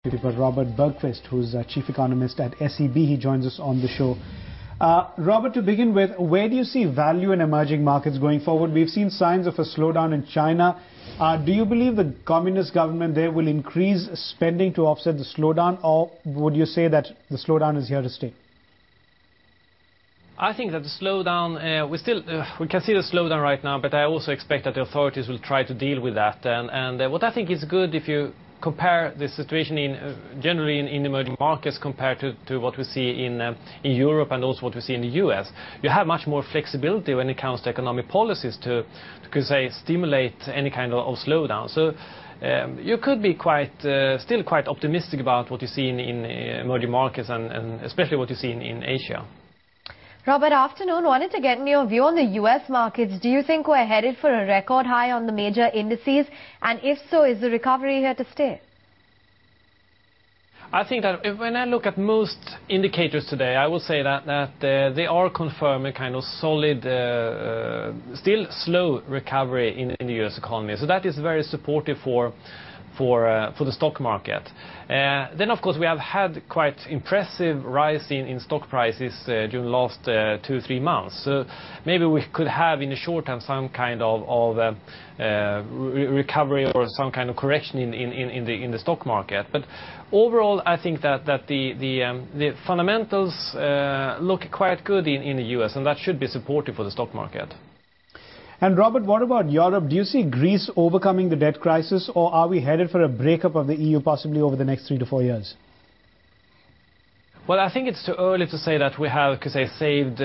Robert Bergquist, who's Chief Economist at SEB. He joins us on the show. Robert, to begin with, where do you see value in emerging markets going forward? We've seen signs of a slowdown in China. Do you believe the communist government there will increase spending to offset the slowdown, or would you say that the slowdown is here to stay? I think that the slowdown, we can see the slowdown right now, but I also expect that the authorities will try to deal with that. And what I think is good, if you compare the situation generally in emerging markets compared to what we see in Europe and also what we see in the US, you have much more flexibility when it comes to economic policies to stimulate any kind of slowdown. So you could be still quite optimistic about what you see in emerging markets and especially what you see in Asia. Robert, afternoon. Wanted to get your view on the U.S. markets. Do you think we're headed for a record high on the major indices? And if so, is the recovery here to stay? I think that when I look at most indicators today, I will say that they are confirming kind of solid, still slow recovery in the U.S. economy. So that is very supportive for the stock market. Then, of course, we have had quite impressive rise in stock prices during the last 2-3 months. So maybe we could have in the short term some kind of recovery or some kind of correction in the stock market. But overall, I think that the fundamentals look quite good in the US, and that should be supportive for the stock market. And Robert, what about Europe? Do you see Greece overcoming the debt crisis, or are we headed for a breakup of the EU possibly over the next 3 to 4 years? Well, I think it's too early to say that we have, saved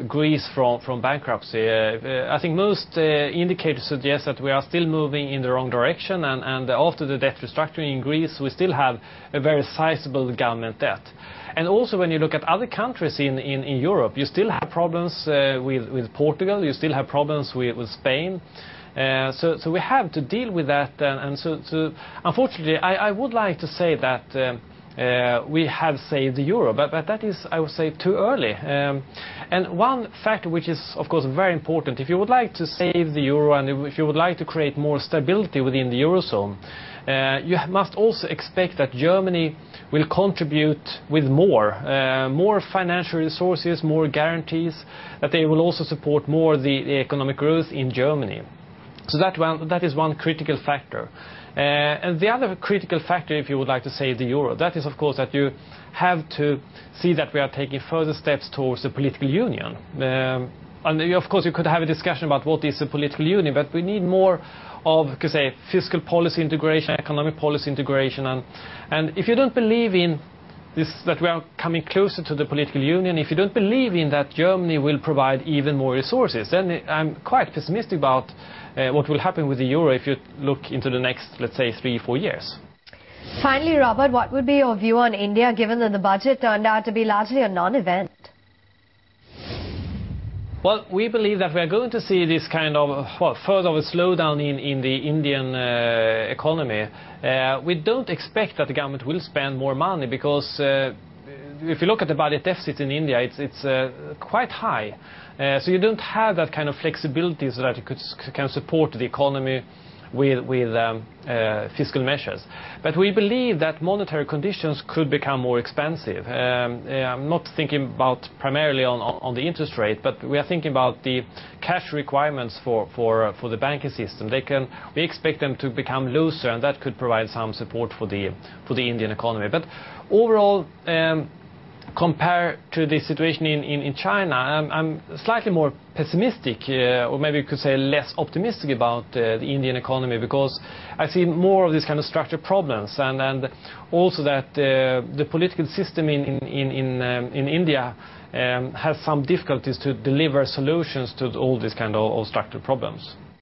Greece from bankruptcy. I think most indicators suggest that we are still moving in the wrong direction, and after the debt restructuring in Greece, we still have a very sizable government debt. And also when you look at other countries in Europe, you still have problems with Portugal, you still have problems with Spain. So we have to deal with that. And so unfortunately, I would like to say that we have saved the euro, but that is, I would say, too early. And one factor which is, of course, very important, if you would like to save the euro and if you would like to create more stability within the eurozone, you must also expect that Germany will contribute with more financial resources, more guarantees, that they will also support more the economic growth in Germany. So that is one critical factor. And the other critical factor, if you would like to save the euro, that is, of course, that you have to see that we are taking further steps towards a political union. And of course, you could have a discussion about what is a political union, but we need more of, fiscal policy integration, economic policy integration. And if you don't believe in this, that we are coming closer to the political union, if you don't believe in that Germany will provide even more resources, then I'm quite pessimistic about what will happen with the euro if you look into the next, let's say, 3-4 years. Finally, Robert, what would be your view on India, given that the budget turned out to be largely a non-event? Well, we believe that we are going to see this kind of further of a slowdown in the Indian economy. We don't expect that the government will spend more money because if you look at the budget deficit in India, it's quite high. So you don't have that kind of flexibility so that you can support the economy with fiscal measures. But we believe that monetary conditions could become more expensive. I'm not thinking about primarily on the interest rate, but we are thinking about the cash requirements for the banking system. We expect them to become looser, and that could provide some support for the Indian economy. But overall, compared to the situation in China, I'm slightly more pessimistic, or maybe you could say less optimistic about the Indian economy, because I see more of these kind of structural problems, and also that the political system in India has some difficulties to deliver solutions to all these kind of structural problems.